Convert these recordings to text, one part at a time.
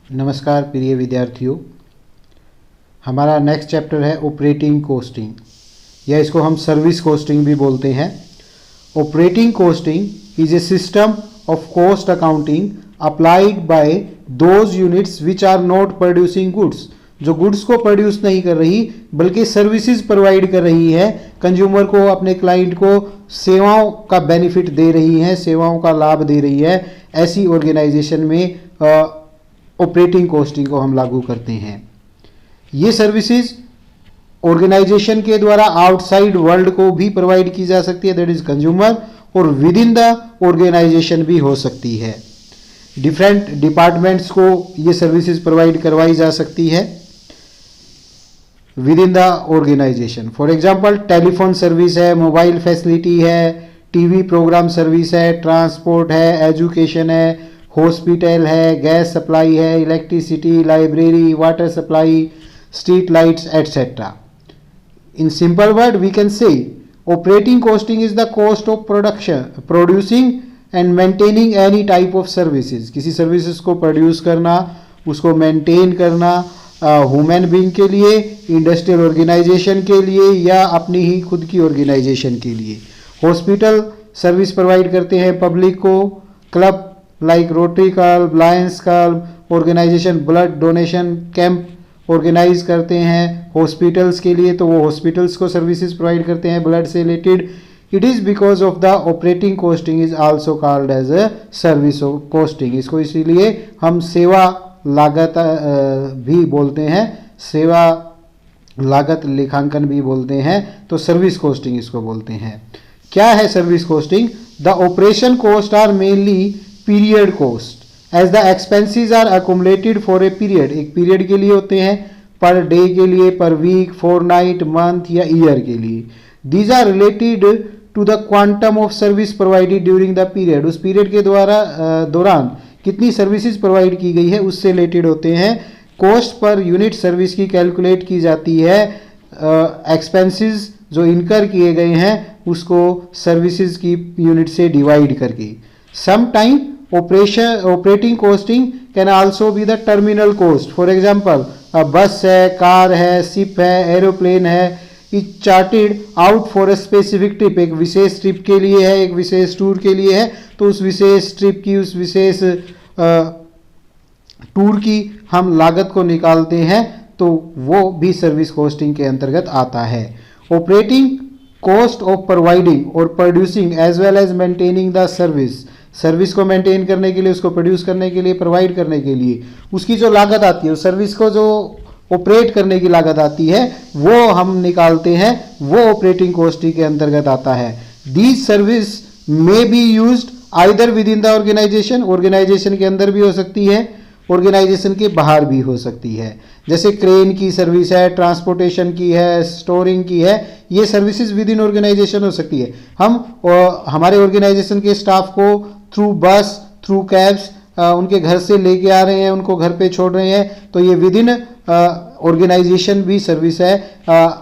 नमस्कार प्रिय विद्यार्थियों, हमारा नेक्स्ट चैप्टर है ऑपरेटिंग कॉस्टिंग, या इसको हम सर्विस कॉस्टिंग भी बोलते हैं। Operating costing is a system of cost accounting applied by those units which are not producing goods, जो गुड्स को प्रोड्यूस नहीं कर रही बल्कि सर्विसेज प्रोवाइड कर रही है, कंज्यूमर को, अपने क्लाइंट को सेवाओं का बेनिफिट दे रही है, सेवाओं का लाभ दे रही है। ऐसी ऑर्गेनाइजेशन में ऑपरेटिंग कॉस्टिंग को हम लागू करते हैं। ये सर्विसेज ऑर्गेनाइजेशन के द्वारा आउटसाइड वर्ल्ड को भी प्रोवाइड की जा सकती है, दैट इज कंज्यूमर, और विद इन द ऑर्गेनाइजेशन भी हो सकती है। डिफरेंट डिपार्टमेंट्स को ये सर्विसेज प्रोवाइड करवाई जा सकती है within the organisation. For example telephone service है, मोबाइल फैसिलिटी है, टीवी प्रोग्राम सर्विस है, ट्रांसपोर्ट है, एजुकेशन है, हॉस्पिटल है, गैस सप्लाई है, electricity, library, water supply, street lights etcetera. In simple word we can say operating costing is the cost of producing and maintaining any type of services। किसी services को produce करना, उसको maintain करना, human being के लिए, industrial organisation के लिए, या अपनी ही खुद की ऑर्गेनाइजेशन के लिए। हॉस्पिटल सर्विस प्रोवाइड करते हैं पब्लिक को, club like Rotary club, Lions club organisation blood donation camp organise करते हैं हॉस्पिटल्स के लिए, तो वो हॉस्पिटल्स को सर्विसेज प्रोवाइड करते हैं ब्लड से related. It is because of the operating costing is also called as a service costing. इसको इसीलिए हम सेवा लागत भी बोलते हैं, सेवा लागत लेखांकन भी बोलते हैं, तो सर्विस कॉस्टिंग इसको बोलते हैं। क्या है service costing? The operation cost are mainly period cost as the expenses are accommodated for a period. एक पीरियड के लिए होते हैं, पर डे के लिए, पर वीक, फोरनाइट, मंथ या ईयर के लिए। These are related to the quantum of service provided during the period. उस पीरियड के दौरान कितनी सर्विसेज प्रोवाइड की गई है उससे रिलेटेड होते हैं। कॉस्ट पर यूनिट सर्विस की कैलकुलेट की जाती है, एक्सपेंसेस जो इनकर किए गए हैं उसको सर्विसेज की यूनिट से डिवाइड करके। Sometime operating costing can also be the terminal cost. For example बस है, कार है, शिप है, एरोप्लेन है, is chartered out for a specific trip. एक विशेष ट्रिप के लिए है, एक विशेष टूर के लिए है, तो उस विशेष ट्रिप की, उस विशेष टूर की हम लागत को निकालते हैं, तो वो भी सर्विस कॉस्टिंग के अंतर्गत आता है। ऑपरेटिंग कॉस्ट ऑफ प्रोवाइडिंग और producing as well as maintaining the service. Service को मेंटेन करने के लिए, उसको प्रोड्यूस करने के लिए, प्रोवाइड करने के लिए उसकी जो लागत आती है, उस सर्विस को जो ऑपरेट करने की लागत आती है वो हम निकालते हैं, वो ऑपरेटिंग कॉस्ट के अंतर्गत आता है। These service may be used either within the organisation, organisation के अंदर भी हो सकती है, ऑर्गेनाइजेशन के बाहर भी हो सकती है। जैसे क्रेन की सर्विस है, ट्रांसपोर्टेशन की है, स्टोरिंग की है, ये सर्विसेज विद इन ऑर्गेनाइजेशन हो सकती है। हम हमारे ऑर्गेनाइजेशन के स्टाफ को थ्रू बस, थ्रू कैब्स उनके घर से लेके आ रहे हैं, उनको घर पे छोड़ रहे हैं, तो ये विद इन ऑर्गेनाइजेशन भी सर्विस है।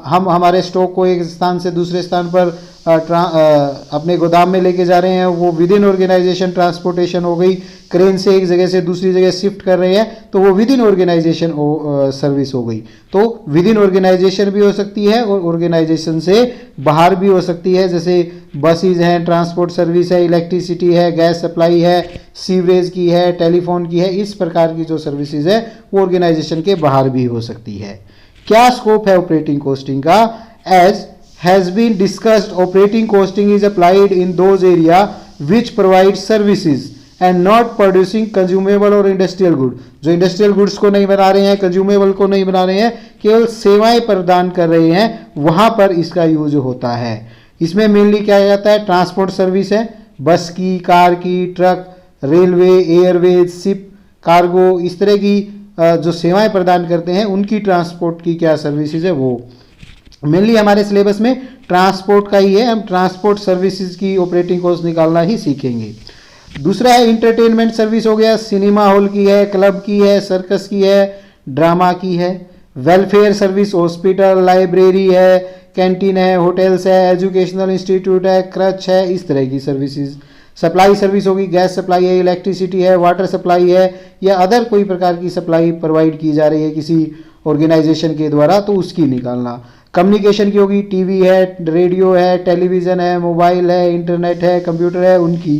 हम हमारे स्टॉक को एक स्थान से दूसरे स्थान पर अपने गोदाम में लेके जा रहे हैं, वो विद इन ऑर्गेनाइजेशन ट्रांसपोर्टेशन हो गई। क्रेन से एक जगह से दूसरी जगह शिफ्ट कर रहे हैं, तो वो विद इन ऑर्गेनाइजेशन सर्विस हो गई। तो विद इन ऑर्गेनाइजेशन भी हो सकती है और ऑर्गेनाइजेशन से बाहर भी हो सकती है। जैसे बसेज हैं, ट्रांसपोर्ट सर्विस है, इलेक्ट्रिसिटी है, गैस सप्लाई है, सीवरेज की है, टेलीफोन की है, इस प्रकार की जो सर्विसेज है वो ऑर्गेनाइजेशन के बाहर भी हो सकती है। क्या स्कोप है ऑपरेटिंग कॉस्टिंग का? As has been discussed, operating costing is applied in those area which provide services and not producing consumable or industrial good। जो इंडस्ट्रियल गुड्स को नहीं बना रहे हैं, कंज्यूमेबल को नहीं बना रहे हैं, केवल सेवाएं प्रदान कर रहे हैं, वहां पर इसका यूज होता है। इसमें मेनली क्या जाता है? ट्रांसपोर्ट सर्विस है, बस की, कार की, truck, railway, Airways, ship, cargo, इस तरह की जो सेवाएं प्रदान करते हैं उनकी ट्रांसपोर्ट की क्या सर्विसेज है, वो मेनली हमारे सिलेबस में ट्रांसपोर्ट का ही है। हम ट्रांसपोर्ट सर्विसेज की ऑपरेटिंग कॉस्ट निकालना ही सीखेंगे। दूसरा है इंटरटेनमेंट सर्विस हो गया, सिनेमा हॉल की है, क्लब की है, सर्कस की है, ड्रामा की है। वेलफेयर सर्विस, हॉस्पिटल, लाइब्रेरी है, कैंटीन है, होटल्स है, एजुकेशनल इंस्टीट्यूट है, क्रच है, इस तरह की सर्विसेज। सप्लाई सर्विस होगी, गैस सप्लाई है, इलेक्ट्रिसिटी है, वाटर सप्लाई है, या अदर कोई प्रकार की सप्लाई प्रोवाइड की जा रही है किसी ऑर्गेनाइजेशन के द्वारा, तो उसकी निकालना। कम्युनिकेशन की होगी, टीवी है, रेडियो है, टेलीविज़न है, मोबाइल है, इंटरनेट है, कंप्यूटर है, उनकी।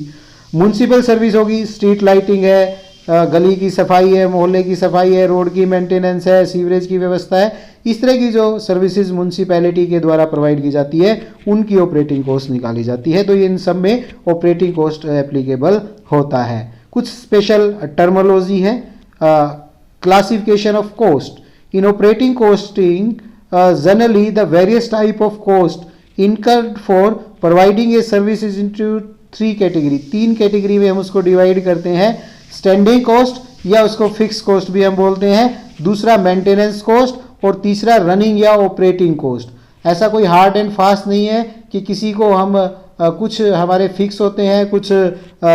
म्यूनसिपल सर्विस होगी, स्ट्रीट लाइटिंग है, गली की सफाई है, मोहल्ले की सफाई है, रोड की मेंटेनेंस है, सीवरेज की व्यवस्था है। इस तरह की जो सर्विसेज म्यूनसिपैलिटी के द्वारा प्रोवाइड की जाती है उनकी ऑपरेटिंग कॉस्ट निकाली जाती है। तो इन सब में ऑपरेटिंग कॉस्ट एप्लीकेबल होता है। कुछ स्पेशल टर्मोलॉजी है। Classification of cost in operating costing, generally the various type of cost incurred for providing A services into 3 category. 3 category में हम उसको डिवाइड करते हैं। स्टैंडिंग कॉस्ट या उसको फिक्स कॉस्ट भी हम बोलते हैं, दूसरा मेंटेनेंस कॉस्ट, और तीसरा रनिंग या ऑपरेटिंग कॉस्ट। ऐसा कोई हार्ड एंड फास्ट नहीं है कि किसी को हम कुछ हमारे फिक्स होते हैं, कुछ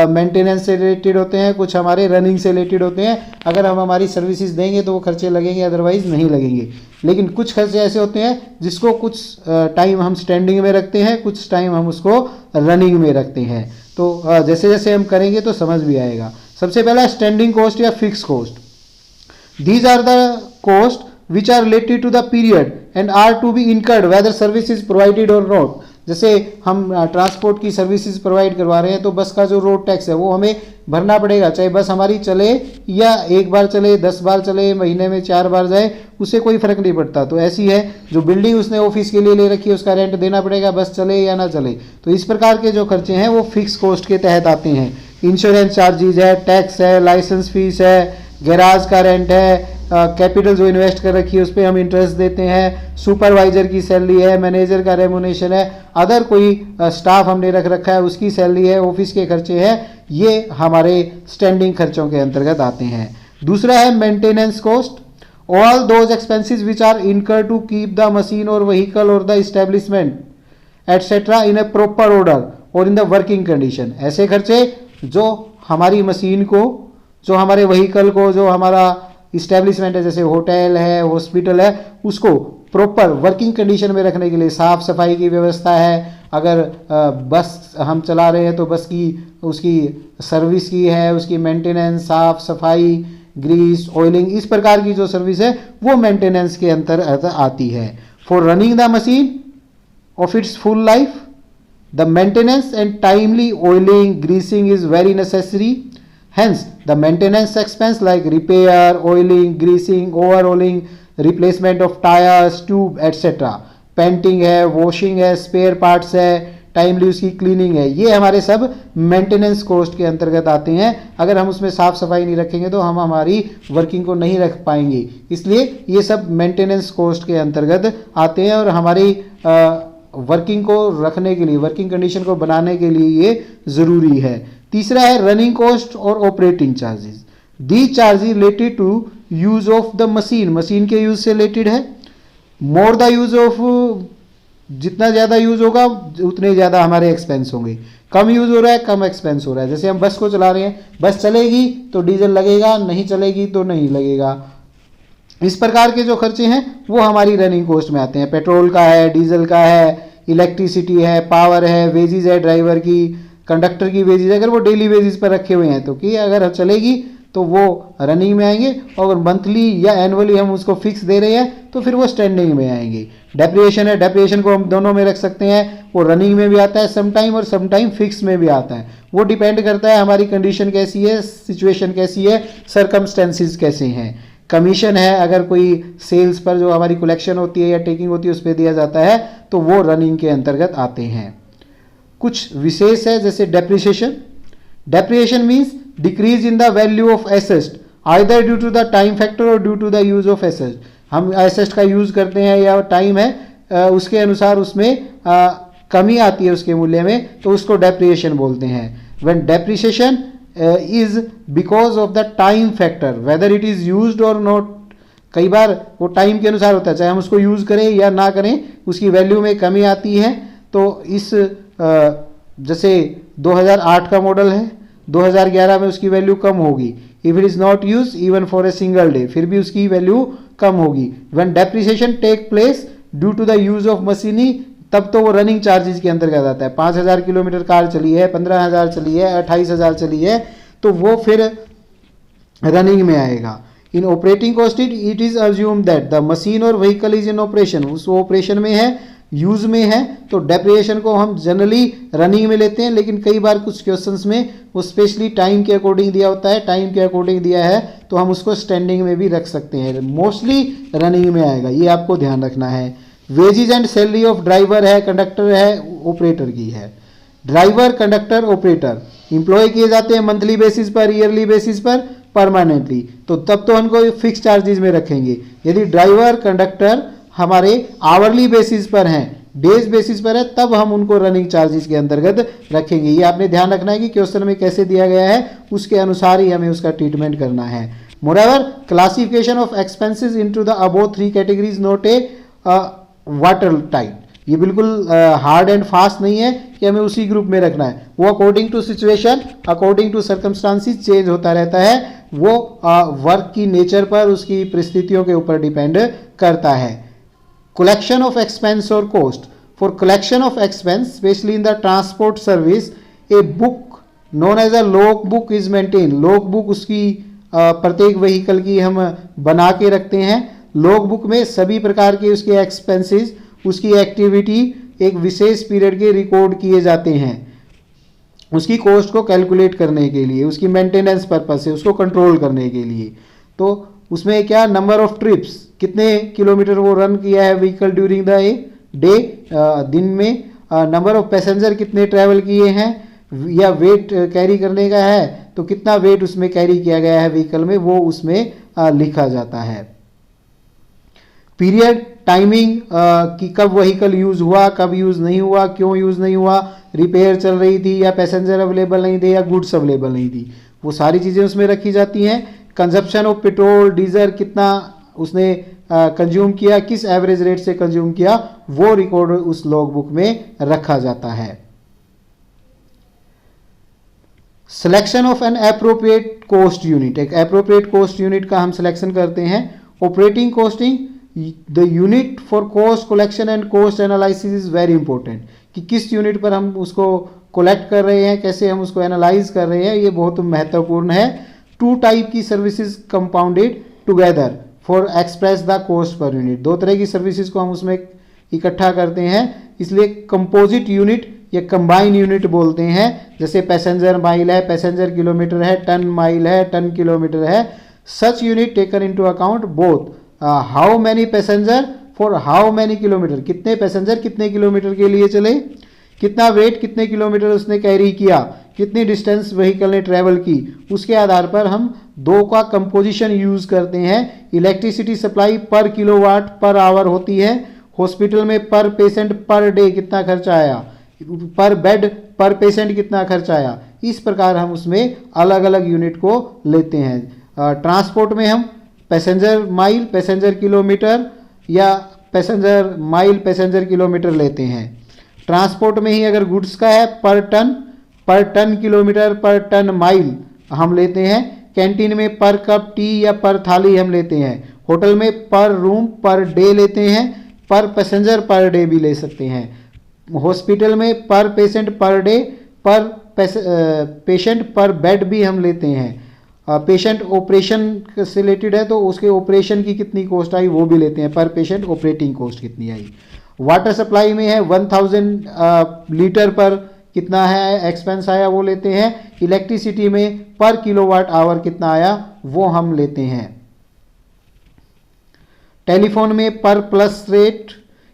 मेंटेनेंस से रिलेटेड होते हैं, कुछ हमारे रनिंग से रिलेटेड होते हैं। अगर हम हमारी सर्विसेज देंगे तो वो खर्चे लगेंगे, अदरवाइज नहीं लगेंगे। लेकिन कुछ खर्चे ऐसे होते हैं जिसको कुछ टाइम हम स्टैंडिंग में रखते हैं, कुछ टाइम हम उसको रनिंग में रखते हैं। तो जैसे जैसे हम करेंगे तो समझ भी आएगा। सबसे पहला स्टैंडिंग कॉस्ट या fix cost. These are the cost which are related to the period and are to be incurred whether service is provided or not। जैसे हम ट्रांसपोर्ट की सर्विसेज प्रोवाइड करवा रहे हैं तो बस का जो रोड टैक्स है वो हमें भरना पड़ेगा, चाहे बस हमारी चले या एक बार चले, 10 बार चले, महीने में 4 बार जाए, उससे कोई फर्क नहीं पड़ता। तो ऐसी है जो बिल्डिंग उसने ऑफिस के लिए ले रखी है उसका रेंट देना पड़ेगा, बस चले या ना चले। तो इस प्रकार के जो खर्चे हैं वो फिक्स कॉस्ट के तहत आते हैं। इंश्योरेंस चार्जेज है, टैक्स है, लाइसेंस फीस है, गैराज का रेंट है, कैपिटल जो इन्वेस्ट कर रखी है उस पर हम इंटरेस्ट देते हैं, सुपरवाइजर की सैलरी है, मैनेजर का रेमुनेशन है, अदर कोई स्टाफ हमने रख रखा है उसकी सैलरी है, ऑफिस के खर्चे हैं, ये हमारे स्टैंडिंग खर्चों के अंतर्गत आते हैं। दूसरा है maintenance cost. All those expenses which are incur to keep the machine और व्हीकल और the establishment etcetera in a proper order और इन द वर्किंग कंडीशन। ऐसे खर्चे जो हमारी मशीन को, जो हमारे व्हीकल को, जो हमारा इस्टेब्लिशमेंट है जैसे होटल है, हॉस्पिटल है, उसको प्रॉपर वर्किंग कंडीशन में रखने के लिए साफ सफाई की व्यवस्था है। अगर बस हम चला रहे हैं तो बस की उसकी सर्विस की है, उसकी मेंटेनेंस, साफ सफाई, ग्रीस, ऑयलिंग, इस प्रकार की जो सर्विस है वो मेंटेनेंस के अंतर्गत आती है। For running the machine of its full life the maintenance and timely oiling, greasing is very necessary. Hence, the maintenance expense like repair, oiling, greasing, overhauling, replacement of tires, tube, etc. Painting है, washing है, spare parts है, timely उसकी cleaning है, ये हमारे सब maintenance cost के अंतर्गत आते हैं। अगर हम उसमें साफ सफाई नहीं रखेंगे तो हम हमारी वर्किंग को नहीं रख पाएंगे, इसलिए ये सब मेंटेनेंस कॉस्ट के अंतर्गत आते हैं और हमारी वर्किंग को रखने के लिए, वर्किंग कंडीशन को बनाने के लिए ये ज़रूरी है। तीसरा है रनिंग कॉस्ट और operating charges. The charges related to use of the machine, machine के यूज से रिलेटेड है। मोर द यूज ऑफ, जितना ज़्यादा यूज होगा उतने ज़्यादा हमारे एक्सपेंस होंगे। कम यूज हो रहा है, कम एक्सपेंस हो रहा है। जैसे हम बस को चला रहे हैं, बस चलेगी तो डीजल लगेगा, नहीं चलेगी तो नहीं लगेगा। इस प्रकार के जो खर्चे हैं वो हमारी रनिंग कॉस्ट में आते हैं। पेट्रोल का है, डीजल का है, इलेक्ट्रिसिटी है, पावर है, वेजेस है ड्राइवर की, कंडक्टर की वेजेस, अगर वो डेली वेजेस पर रखे हुए हैं तो कि अगर चलेगी तो वो रनिंग में आएंगे, और मंथली या एनुअली हम उसको फिक्स दे रहे हैं तो फिर वो स्टैंडिंग में आएंगे। डेप्रिएशन है, डेप्रिएशन को हम दोनों में रख सकते हैं, वो रनिंग में भी आता है समटाइम और समटाइम फिक्स में भी आता है। वो डिपेंड करता है हमारी कंडीशन कैसी है, सिचुएशन कैसी है, सर्कमस्टेंसेस कैसे हैं। कमीशन है, अगर कोई सेल्स पर जो हमारी कलेक्शन होती है या टेकिंग होती है उस पर दिया जाता है तो वो रनिंग के अंतर्गत आते हैं। कुछ विशेष है जैसे depreciation. Depreciation means decrease in the value of asset either due to the time factor और due to the use of asset. हम एसेट का यूज करते हैं या टाइम है उसके अनुसार उसमें कमी आती है उसके मूल्य में, तो उसको डेप्रिसिएशन बोलते हैं। When depreciation is because of the time factor whether it is used और नॉट। कई बार वो टाइम के अनुसार होता है, चाहे हम उसको यूज करें या ना करें उसकी वैल्यू में कमी आती है। तो इस जैसे 2008 का मॉडल है, 2011 में उसकी वैल्यू कम होगी। If it is not use even for a single day, फिर भी उसकी वैल्यू कम होगी। When depreciation take place due to the use of machinery तब तो वो रनिंग चार्जेस के अंतर्गत आता है। 5,000 किलोमीटर कार चली है, 15,000 चली है, 28,000 चली है, तो वो फिर रनिंग में आएगा। In operating cost it is assume that the machine और व्हीकल इज इन ऑपरेशन, उस ऑपरेशन में है, यूज में है, तो डेप्रिसिएशन को हम जनरली रनिंग में लेते हैं, लेकिन कई बार कुछ क्वेश्चंस में वो स्पेशली टाइम के अकॉर्डिंग दिया होता है, टाइम के अकॉर्डिंग दिया है तो हम उसको स्टैंडिंग में भी रख सकते हैं, मोस्टली रनिंग में आएगा, ये आपको ध्यान रखना है। Wages and salary of driver है, कंडक्टर है, ऑपरेटर की है। ड्राइवर, कंडक्टर, ऑपरेटर इंप्लॉय किए जाते हैं मंथली बेसिस पर, ईयरली बेसिस पर, परमानेंटली, तो तब तो उनको फिक्स चार्जेस में रखेंगे। यदि ड्राइवर, कंडक्टर हमारे आवरली बेसिस पर हैं, डेज बेसिस पर है, तब हम उनको रनिंग चार्जेस के अंतर्गत रखेंगे। ये आपने ध्यान रखना है कि क्वेश्चन में कैसे दिया गया है उसके अनुसार ही हमें उसका ट्रीटमेंट करना है। Moreover, classification of expenses into the above 3 categories not a watertight, ये बिल्कुल हार्ड एंड फास्ट नहीं है कि हमें उसी ग्रुप में रखना है, वो according to situation, according to circumstances change होता रहता है, वो वर्क की नेचर पर, उसकी परिस्थितियों के ऊपर डिपेंड करता है। collection of expense or cost, for collection of expense especially in the transport service a book known as a log book is maintained, log book उसकी प्रत्येक व्हीकल की हम बना के रखते हैं। log book में सभी प्रकार के उसके एक्सपेंसेस, उसकी एक्टिविटी एक विशेष पीरियड के रिकॉर्ड किए जाते हैं, उसकी कॉस्ट को कैलकुलेट करने के लिए, उसकी मेंटेनेंस पर्पस से, उसको कंट्रोल करने के लिए। तो उसमें क्या, नंबर ऑफ ट्रिप्स, कितने किलोमीटर वो रन किया है व्हीकल ड्यूरिंग द डे, दिन में, नंबर ऑफ पैसेंजर कितने ट्रैवल किए हैं, या वेट कैरी करने का है तो कितना वेट उसमें कैरी किया गया है व्हीकल में, वो उसमें लिखा जाता है। पीरियड, टाइमिंग कि कब व्हीकल यूज हुआ, कब यूज नहीं हुआ, क्यों यूज नहीं हुआ, रिपेयर चल रही थी या पैसेंजर अवेलेबल नहीं थे या गुड्स अवेलेबल नहीं थी, वो सारी चीज़ें उसमें रखी जाती हैं। कंजप्शन ऑफ पेट्रोल, डीजल कितना उसने कंज्यूम किया, किस एवरेज रेट से कंज्यूम किया, वो रिकॉर्ड उस लॉग बुक में रखा जाता है। Selection of N appropriate cost unit, एक एप्रोप्रिएट कॉस्ट यूनिट का हम सिलेक्शन करते हैं। Operating costing, the unit for cost collection and cost analysis is very important, कि किस यूनिट पर हम उसको कलेक्ट कर रहे हैं, कैसे हम उसको एनालाइज कर रहे हैं, ये बहुत महत्वपूर्ण है। टू टाइप की services compounded together for express the cost per unit, दो तरह की सर्विसेज को हम उसमें इकट्ठा करते हैं, इसलिए कंपोजिट यूनिट या कंबाइन यूनिट बोलते हैं। जैसे पैसेंजर माइल है, पैसेंजर किलोमीटर है, टन माइल है, टन किलोमीटर है। Such unit taken into account both how many passenger for how many kilometre, कितने पैसेंजर कितने किलोमीटर के लिए चले, कितना वेट कितने किलोमीटर उसने कैरी किया, कितनी डिस्टेंस व्हीकल ने ट्रैवल की, उसके आधार पर हम दो का कंपोजिशन यूज करते हैं। इलेक्ट्रिसिटी सप्लाई पर किलोवाट पर आवर होती है, हॉस्पिटल में पर पेशेंट पर डे कितना खर्चा आया, पर बेड पर पेशेंट कितना खर्चा आया, इस प्रकार हम उसमें अलग अलग यूनिट को लेते हैं। ट्रांसपोर्ट में हम पैसेंजर माइल, पैसेंजर किलोमीटर या पैसेंजर माइल, पैसेंजर किलोमीटर लेते हैं। ट्रांसपोर्ट में ही अगर गुड्स का है पर टन किलोमीटर, पर टन माइल हम लेते हैं। कैंटीन में पर कप टी या पर थाली हम लेते हैं। होटल में पर रूम पर डे लेते हैं, पर पैसेंजर पर डे भी ले सकते हैं। हॉस्पिटल में पर पेशेंट पर डे, पर पेशेंट पर बेड भी हम लेते हैं। पेशेंट ऑपरेशन से रिलेटेड है तो उसके ऑपरेशन की कितनी कॉस्ट आई वो भी लेते हैं, पर पेशेंट ऑपरेटिंग कॉस्ट कितनी आई। वाटर सप्लाई में है 1000 लीटर पर कितना है एक्सपेंस आया वो लेते हैं। इलेक्ट्रिसिटी में पर किलोवाट आवर कितना आया वो हम लेते हैं। टेलीफोन में पर प्लस रेट,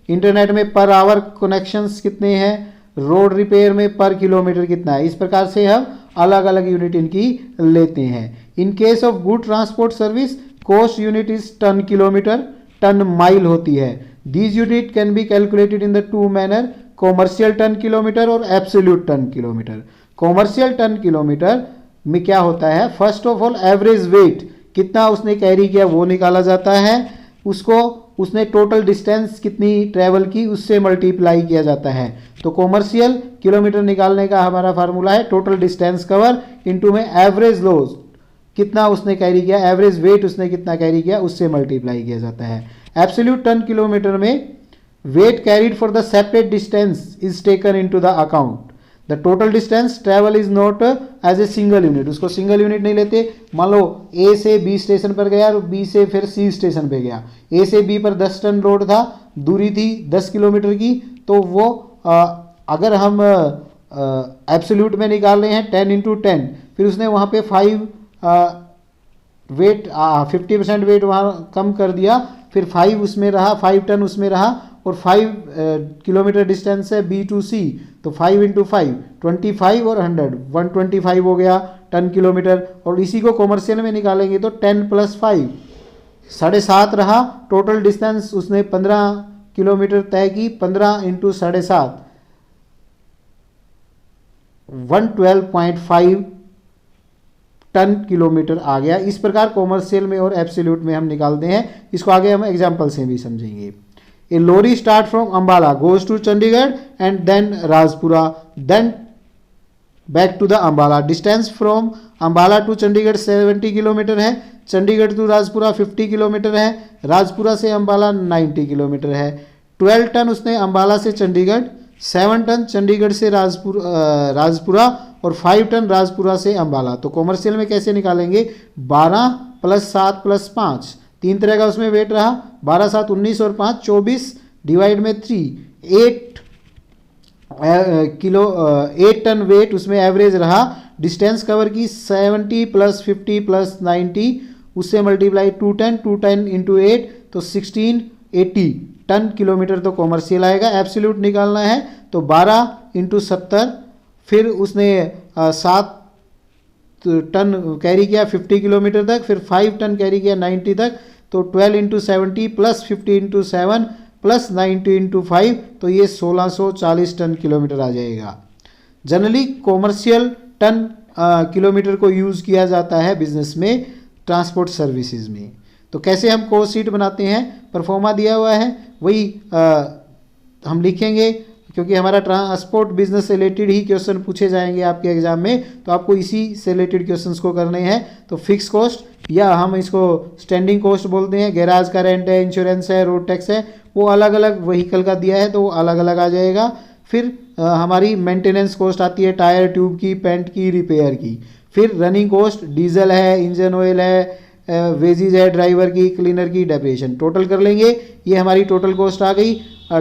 इंटरनेट में पर आवर कनेक्शंस कितने हैं, रोड रिपेयर में पर किलोमीटर कितना है। इस प्रकार से हम अलग अलग यूनिट इनकी लेते हैं। In case of good transport service cost unit is ton kilometre, ton mile होती है। These unit can be calculated in the two manner, commercial ton kilometre और absolute ton kilometre. Commercial ton kilometre में क्या होता है, first of all average weight कितना उसने carry किया वो निकाला जाता है, उसको उसने टोटल डिस्टेंस कितनी ट्रैवल की उससे मल्टीप्लाई किया जाता है। तो कॉमर्शियल किलोमीटर निकालने का हमारा फार्मूला है टोटल डिस्टेंस कवर इनटू में एवरेज लॉस कितना उसने कैरी किया, एवरेज वेट उसने कितना कैरी किया उससे मल्टीप्लाई किया जाता है। एब्सोल्यूट टन किलोमीटर में weight carried for the separate distance is taken into the account. The total distance travel is not as a single unit. उसको सिंगल यूनिट नहीं लेते. मान लो ए से बी स्टेशन पर गया और बी से फिर सी स्टेशन पे गया. ए से बी पर 10 टन लोड था, दूरी थी 10 किलोमीटर की, तो वो अगर हम एब्सोल्यूट में निकाल रहे हैं 10 इंटू 10, फिर उसने वहाँ पे 5 वेट 50% वेट वहाँ कम कर दिया, फिर 5 उसमें रहा, 5 टन उसमें रहा, और 5 किलोमीटर डिस्टेंस है बी टू सी, तो 5 इंटू 5 25 और 100 125 हो गया टन किलोमीटर. और इसी को कॉमर्शियल में निकालेंगे तो 10 प्लस 5 7.5 रहा. टोटल डिस्टेंस उसने 15 किलोमीटर तय की. 15 इंटू 7.5 112.5 टन किलोमीटर आ गया. इस प्रकार कॉमर्शियल में और एब्सोल्यूट में हम निकालते हैं. इसको आगे हम एग्जांपल से भी समझेंगे. A lorry start from Ambala, goes to Chandigarh and then Rajpura, then back to the Ambala. Distance from Ambala to Chandigarh 70 kilometre है. चंडीगढ़ टू राजपुरा 50 किलोमीटर है. राजपुरा से अंबाला 90 किलोमीटर है. 12 टन उसने अंबाला से चंडीगढ़, 7 टन चंडीगढ़ से राजपुरा और 5 टन राजपुरा से अंबाला. तो कॉमर्शियल में कैसे निकालेंगे? 12 प्लस 7 प्लस 5, 3 तरह का उसमें वेट रहा. 12 7 19 और 5 24, डिवाइड में 3, 8 टन वेट उसमें एवरेज रहा. डिस्टेंस कवर की 70 प्लस 50 प्लस 90, उससे मल्टीप्लाई 210 इंटू 8, तो 1680 टन किलोमीटर तो कॉमर्शियल आएगा. एब्सोल्यूट निकालना है तो 12 इंटू 70, फिर उसने 7 टन कैरी किया 50 किलोमीटर तक, फिर 5 टन कैरी किया 90 तक, तो 12 into 70 plus 50 into 7 plus 90 into 5, तो ये 1640 टन किलोमीटर आ जाएगा. जनरली कॉमर्शियल टन किलोमीटर को यूज़ किया जाता है बिजनेस में, ट्रांसपोर्ट सर्विसेज में. तो कैसे हम कोस्ट शीट बनाते हैं? परफॉर्मा दिया हुआ है, वही हम लिखेंगे, क्योंकि हमारा ट्रांसपोर्ट बिजनेस से रिलेटेड ही क्वेश्चन पूछे जाएंगे आपके एग्जाम में, तो आपको इसी से रिलेटेड क्वेश्चंस को करने हैं. तो फिक्स कॉस्ट, या हम इसको स्टैंडिंग कॉस्ट बोलते हैं, गैराज का रेंट है, इंश्योरेंस है, रोड टैक्स है, वो अलग अलग व्हीकल का दिया है तो वो अलग अलग आ जाएगा. फिर हमारी मेंटेनेंस कॉस्ट आती है, टायर ट्यूब की, पेंट की, रिपेयर की. फिर रनिंग कॉस्ट, डीजल है, इंजन ऑयल है, वेजीज है, ड्राइवर की, क्लीनर की, डेप्रेशन. टोटल कर लेंगे, ये हमारी टोटल कॉस्ट आ गई.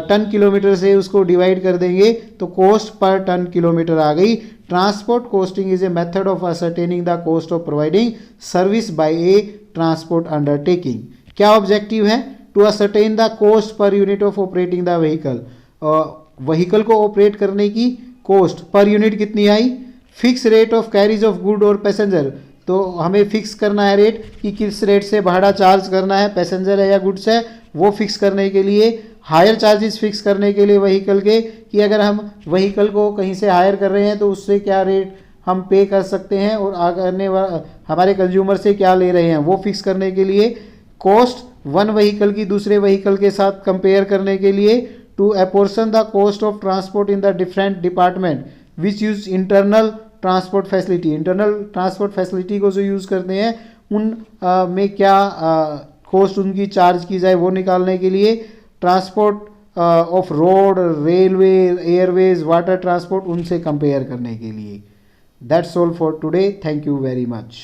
टन किलोमीटर से उसको डिवाइड कर देंगे तो कॉस्ट पर टन किलोमीटर आ गई. Transport costing is a method of ascertaining the cost of providing service by a transport undertaking. क्या ऑब्जेक्टिव है? To ascertain the cost per unit of operating the vehicle. Vehicle को operate करने की cost per unit कितनी आई. Fix rate of carriage of good और passenger, तो हमें फिक्स करना है रेट कि किस रेट से भाड़ा चार्ज करना है, पैसेंजर है या गुड्स है, वो फिक्स करने के लिए. हायर चार्जेस फिक्स करने के लिए व्हीकल के, कि अगर हम व्हीकल को कहीं से हायर कर रहे हैं तो उससे क्या रेट हम पे कर सकते हैं, और आने हमारे कंज्यूमर से क्या ले रहे हैं, वो फिक्स करने के लिए. कॉस्ट वन व्हीकल की दूसरे व्हीकल के साथ कंपेयर करने के लिए. To apportion the cost of transport in the different department which use internal transport facility. Internal transport facility को जो यूज़ करते हैं उन में क्या कॉस्ट उनकी चार्ज की जाए, वो निकालने के लिए. Transport of road, railway, Airways, water transport, उनसे कंपेयर करने के लिए. That's all for today. Thank you very much.